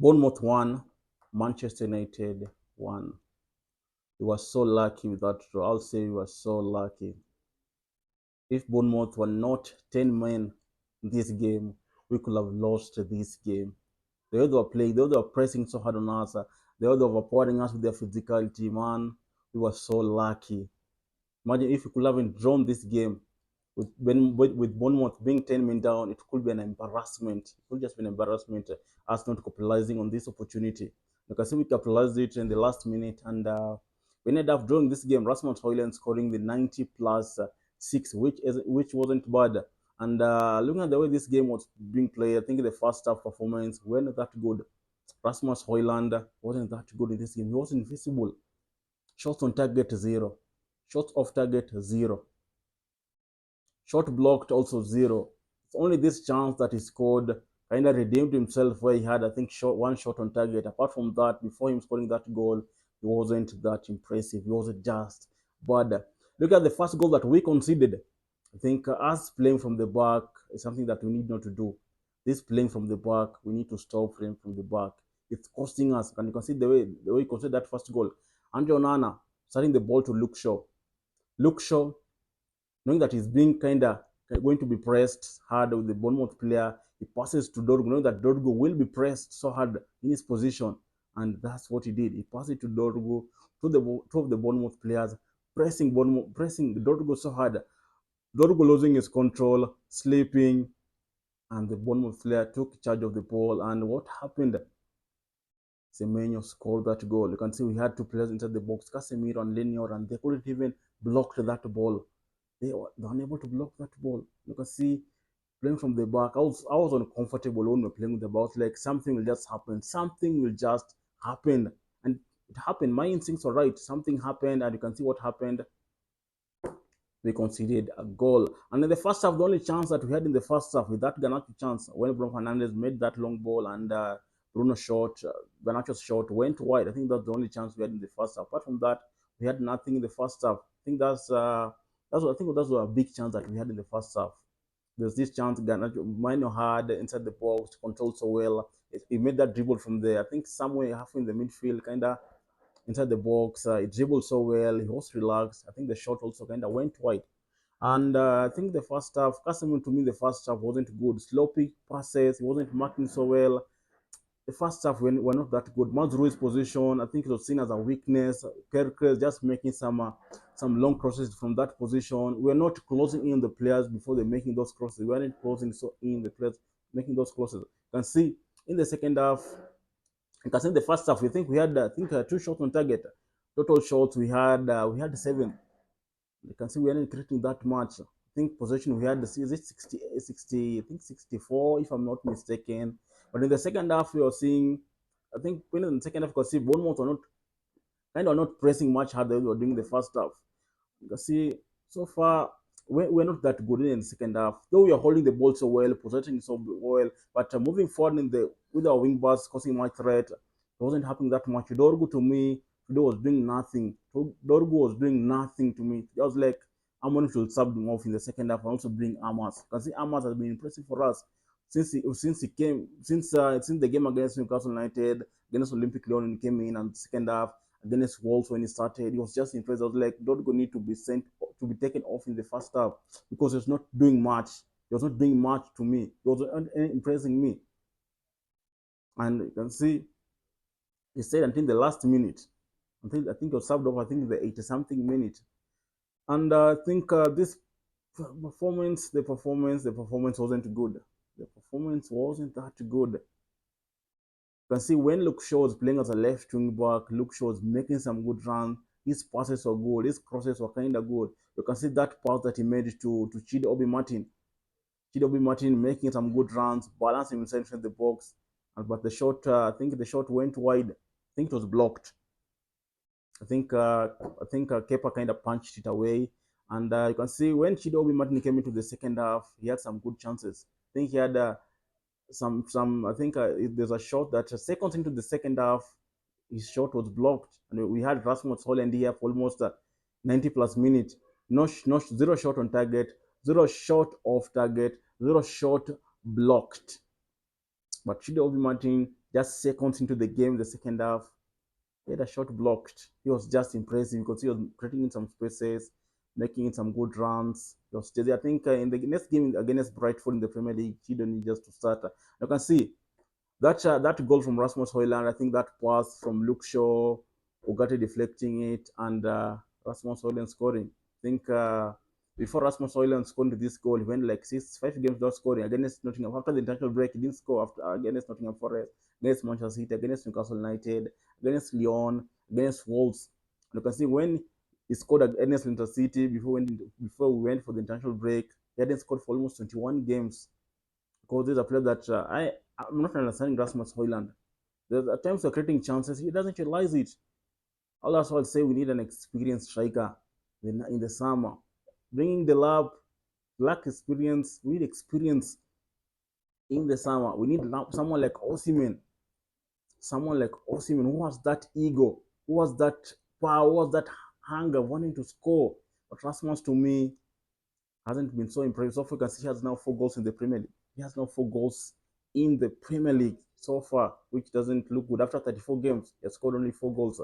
Bournemouth won, Manchester United won. We were so lucky with that draw. I'll say we were so lucky. If Bournemouth were not 10 men in this game, we could have lost this game. The way they were playing, the way they were pressing so hard on us, the way they were powering us with their physicality, man, we were so lucky. Imagine if we could have drawn this game with Bournemouth being 10 men down, it could be an embarrassment. It could just be an embarrassment, us not capitalizing on this opportunity. Because we capitalized it in the last minute, and we ended up drawing this game. Rasmus Højlund scoring the 90 plus 6, which wasn't bad. And looking at the way this game was being played, I think the first half performance wasn't that good. Rasmus Højlund wasn't that good in this game. He was invisible. Shots on target zero. Shots off target zero. Shot blocked also zero. It's only this chance that he scored kind of redeemed himself, where he had, I think, one shot on target. Apart from that, before him scoring that goal, he wasn't that impressive. He wasn't just. But look at the first goal that we conceded. I think us playing from the back is something that we need not to do. This playing from the back, we need to stop playing from the back. It's costing us. And you can see the way he conceded that first goal. Andre Onana starting the ball to Luke Shaw. Luke Shaw, knowing that he's being kind of going to be pressed hard with the Bournemouth player, he passes to Dorgo, knowing that Dorgo will be pressed so hard in his position, and that's what he did. He passed it to Dorgo, to the two of the Bournemouth players, pressing Dorgo so hard. Dorgo losing his control, slipping, and the Bournemouth player took charge of the ball. And what happened? Semenyo scored that goal. You can see we had two players inside the box, Casemiro and Lenior, and they couldn't even block that ball. They were unable to block that ball. You can see playing from the back. I was uncomfortable when we were playing with the ball. Like something will just happen. Something will just happen. And it happened. My instincts were right. Something happened, and you can see what happened. We conceded a goal. And in the first half, the only chance that we had in the first half, with that Garnacho chance, when Bruno Fernandes made that long ball and Bruno shot, Garnacho's shot went wide. I think that's the only chance we had in the first half. Apart from that, we had nothing in the first half. I think that's what I think that's a big chance that we had in the first half. There's this chance Garnacho Mino had inside the box, controlled so well. He made that dribble from there. I think somewhere half in the midfield, kind of inside the box. He dribbled so well. He was relaxed. I think the shot also kind of went wide. And I think the first half, Casemiro to me, the first half wasn't good. Sloppy passes. He wasn't marking so well. The first half were not that good. Mazrui's position, I think it was seen as a weakness. Kerkez just making some long crosses from that position. We're not closing in the players before they're making those crosses. We weren't closing so in the players making those crosses. You can see in the second half, you can see in the first half, we think we had I think two shots on target. Total shots we had seven. You can see we aren't creating that much. I think possession we had is it 60, I think 64 if I'm not mistaken. But in the second half we are seeing, I think when in the second half you can see Bournemouth are not kind of not pressing much harder than we were doing the first half. You can see so far we're not that good in the second half. Though we are holding the ball so well, possessing so well, but moving forward in the with our wing backs causing much threat, it wasn't happening that much. Dorgu to me today was doing nothing. Dorgu was doing nothing to me. It was like Amon should sub him off in the second half and also bring Amas. Because Amas has been impressive for us since he came since the game against Newcastle United, against Olympic Lyon when he came in, and the second half against Wolves when he started. He was just impressed. I was like, Dorgo need to be sent to be taken off in the first half because he was not doing much. He was not doing much to me. He was impressing me. And you can see he said until the last minute. Until I think he was subbed off, I think the 80 something minute. And I think this the performance wasn't good. The performance wasn't that good. You can see when Luke Shaw was playing as a left wing back, Luke Shaw was making some good runs. His passes were good. His crosses were kind of good. You can see that pass that he made to Chidi Obi Martin. Chidi Obi Martin making some good runs, balancing himself in the box. But the shot, I think the shot went wide. I think it was blocked. I think Kepa kind of punched it away. And you can see when Chidi Obi Martin came into the second half, he had some good chances. I think he had some. I think there's a shot that seconds into the second half, his shot was blocked, and we had Rasmus Holland here for almost 90 plus minutes. No, zero shot on target, zero shot off target, zero shot blocked. But Chidi Obi Martin, just seconds into the game, the second half, he had a shot blocked. He was just impressive because he was creating in some spaces, making some good runs. He was steady. I think in the next game against Brightford in the Premier League, he don't need just to start. You can see that goal from Rasmus Højlund, I think that pass from Luke Shaw, Ugarte deflecting it, and Rasmus Højlund scoring. I think before Rasmus Højlund scored this goal, he went like 5 games without scoring against Nottingham. After the international break, he didn't score after against Nottingham Forest, against Manchester City, against Newcastle United, against Lyon, against Wolves. And you can see when he scored against Leicester City before we went for the international break, he hadn't scored for almost 21 games because there's a player that I'm not understanding Rasmus Højlund. There's at times we're creating chances, he doesn't realize it. All that's why I say we need an experienced striker in the summer. Bringing the lack experience, we need experience in the summer. We need someone like Osimhen who has that ego, who has that power, who has that hunger, wanting to score. But Rasmus, to me, hasn't been so impressive. So far, you can see he has now 4 goals in the Premier League. He has now 4 goals in the Premier League so far, which doesn't look good. After 34 games, he has scored only 4 goals.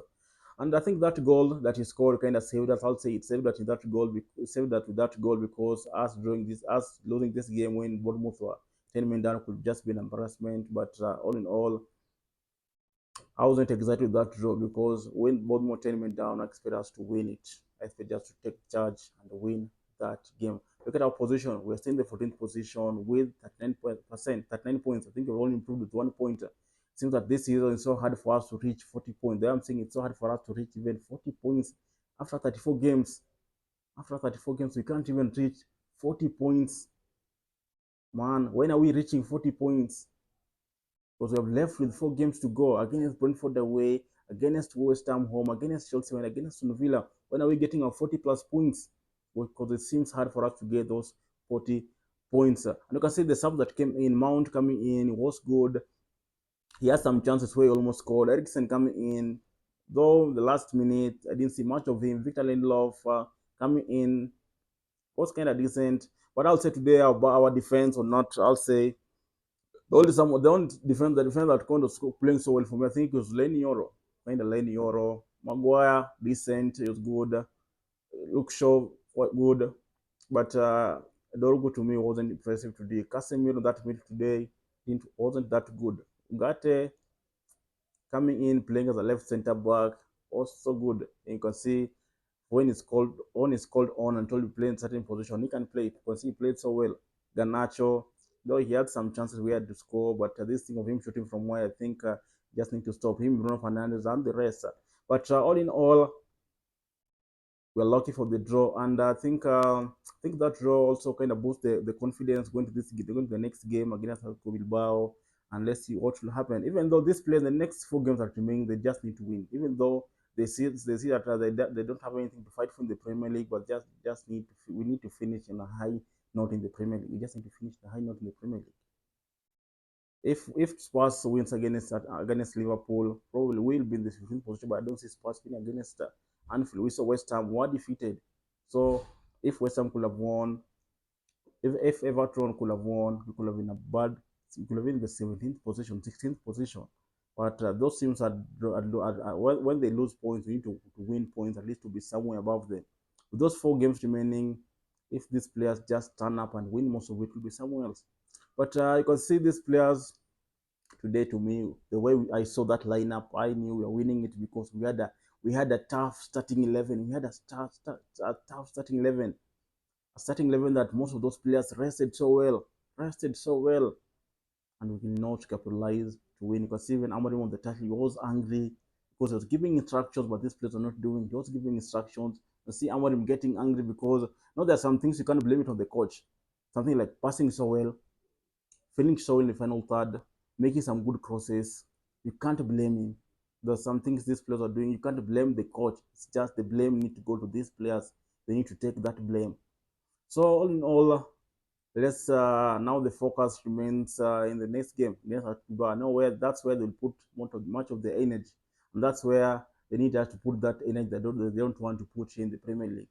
And I think that goal that he scored kind of saved us. I'll say it saved that with that goal. Saved that with that goal because us losing this game when Bournemouth were 10 men down could just be an embarrassment. But all in all, I wasn't excited with that draw because when Bournemouth 10 men down, I expect us to win it. I expect us to take charge and win that game. Look at our position. We're still in the 14th position with 39 points. I think we've only improved with 1 point. It seems that this season is so hard for us to reach 40 points. There I'm saying it's so hard for us to reach even 40 points after 34 games. After 34 games, we can't even reach 40 points. Man, when are we reaching 40 points? Because we have left with 4 games to go against Brentford away, against West Ham home, against Chelsea, and against Aston Villa. When are we getting our 40 plus points? Because it seems hard for us to get those 40 points. And you can see the sub that came in, Mount coming in was good. He had some chances where he almost scored. Ericsson coming in, though the last minute I didn't see much of him. Victor Lindelof coming in was kind of decent. But I'll say today about our defense or not, I'll say the only defense that kind of playing so well for me, I think it was Lenny Yoro. Kind of Lenny Yoro. Maguire, decent, it was good. Luke Shaw, quite good. But Dorgo to me wasn't impressive today. Casemiro that made today wasn't that good. Ugarte coming in, playing as a left centre back, also good. And you can see when it's called on and told to play in certain position, he can play it because he played so well. Garnacho, though he had some chances we had to score, but this thing of him shooting from where I think just need to stop him, Bruno Fernandes, and the rest. But all in all, we're lucky for the draw, and I think that draw also kind of boosts the confidence going to the next game against Atletico Bilbao, and let's see what will happen. Even though this players, the next 4 games are remaining, they just need to win. Even though they see that they don't have anything to fight for in the Premier League, but we need to finish in a high note in the Premier League. We just need to finish the high note in the Premier League. If Spurs wins against Liverpool, probably will be in the 15th position, but I don't see Spurs winning against Anfield. We saw West Ham were defeated. So if West Ham could have won, if Everton could have won, we could have been we could have been in the 17th position, 16th position. But those teams when they lose points, we need to win points at least to be somewhere above them. With those 4 games remaining, if these players just turn up and win most of it, will be somewhere else. But you can see these players today. To me, the way I saw that lineup, I knew we were winning it because we had a tough starting 11. We had a tough starting 11, a starting 11 that most of those players rested so well, and we did not capitalize to win. Because even Amorim on the title, he was angry because he was giving instructions, but these players are not doing. He was giving instructions. You see Amorim getting angry because now there are some things you can't blame it on the coach. Something like passing so well, feeling so in the final third, making some good crosses. You can't blame him. There's some things these players are doing. You can't blame the coach. It's just the blame need to go to these players. They need to take that blame. So all in all, let's now the focus remains in the next game. Know where that's where they'll put much of the energy, and that's where they need to put that energy they don't want to put in the Premier League.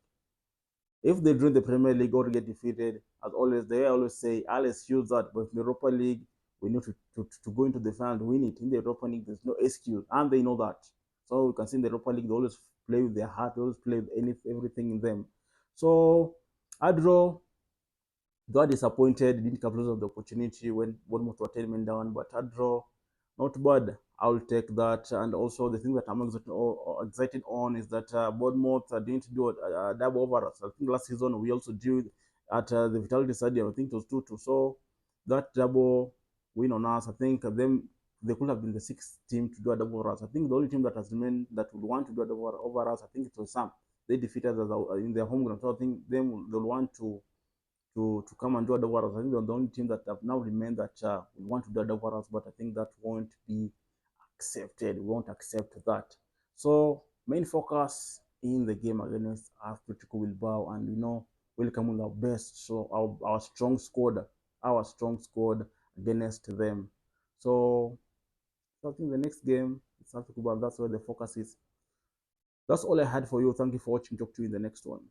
If they join the Premier League or get defeated, as always, they always say, I'll excuse that. But in the Europa League, We need to go into the final and win it. In the Europa League, there's no excuse, and they know that. So you can see in the Europa League, they always play with their heart, they always play with everything in them. So I draw, though disappointed, didn't capitalize on the opportunity when Bournemouth were 10 men down, but a draw, not bad. I'll take that. And also, the thing that I'm excited on is that Bournemouth didn't do a double over us. I think last season we also did at the Vitality Stadium. I think it was 2-2. So that double win on us, I think they could have been the sixth team to do a double over us. I think the only team that has remained that would want to do a double over us, I think it was Sam. They defeated us in their home ground. So I think they'll want to come and do other warriors. I think they're the only team that have now remained that we want to do other warriors, but I think that won't be accepted. We won't accept that. So main focus in the game against Atletico Bilbao, and we'll come with our best. So our strong squad against them. So, I think the next game is Atletico Bilbao. That's where the focus is. That's all I had for you. Thank you for watching. Talk to you in the next one.